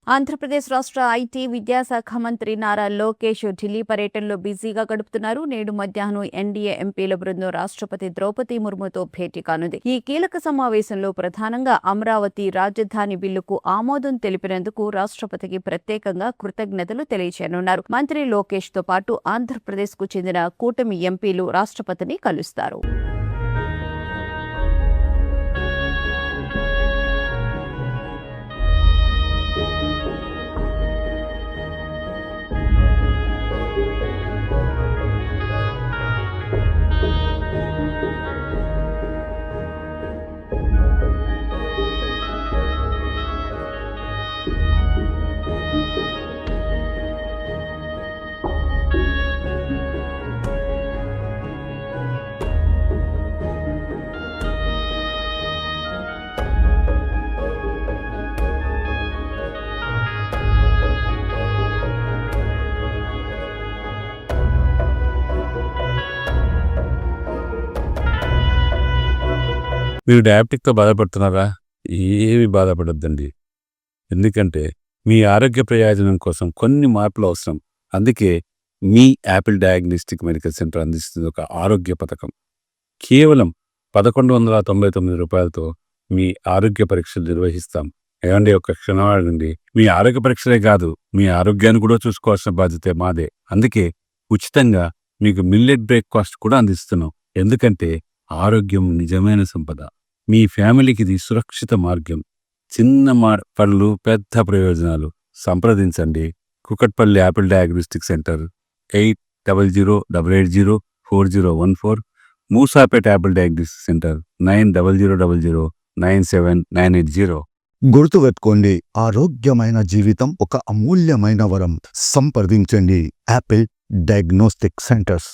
ఆంధ్రప్రదేశ్ రాష్ట్ర ఐటీ విద్యాశాఖ మంత్రి నారా లోకేష్ ఢిల్లీ పర్యటనలో బిజీగా గడుపుతున్నారు. నేడు మధ్యాహ్నం ఎన్డీఏ ఎంపీల బృందం రాష్ట్రపతి ద్రౌపది ముర్ముతో భేటీ కానుంది. ఈ కీలక సమావేశంలో ప్రధానంగా అమరావతి రాజధాని బిల్లుకు ఆమోదం తెలిపినందుకు రాష్ట్రపతికి ప్రత్యేకంగా కృతజ్ఞతలు తెలియజేయనున్నారు. మంత్రి లోకేష్ తో పాటు ఆంధ్రప్రదేశ్కు చెందిన కూటమి ఎంపీలు రాష్ట్రపతిని కలుస్తారు. మీరు డయాబెటిక్తో బాధపడుతున్నారా? ఏమి బాధపడొద్దండి. ఎందుకంటే మీ ఆరోగ్య ప్రయోజనం కోసం కొన్ని మార్పులు అవసరం. అందుకే మీ యాపిల్ డయాగ్నోస్టిక్ మెడికల్ సెంటర్ అందిస్తుంది ఒక ఆరోగ్య పథకం. కేవలం 1199 రూపాయలతో మీ ఆరోగ్య పరీక్షలు నిర్వహిస్తాం. ఏమండి, ఒక క్షణవాడండి. మీ ఆరోగ్య పరీక్షలే కాదు, మీ ఆరోగ్యాన్ని కూడా చూసుకోవాల్సిన బాధ్యత మాదే. అందుకే ఉచితంగా మీకు మిల్లెట్ బ్రేక్ఫాస్ట్ కూడా అందిస్తున్నాం. ఎందుకంటే ఆరోగ్యం నిజమైన సంపద. మీ ఫ్యామిలీకి ఇది సురక్షిత మార్గం. చిన్న పనులు, పెద్ద ప్రయోజనాలు. సంప్రదించండి Kukatpally Apple diagnostic centre 8008804014, Moosapet Apple diagnostic centre 9000097980. గుర్తుపెట్టుకోండి, ఆరోగ్యమైన జీవితం ఒక అమూల్యమైన వరం. సంప్రదించండి యాపిల్ డయాగ్నోస్టిక్ సెంటర్స్.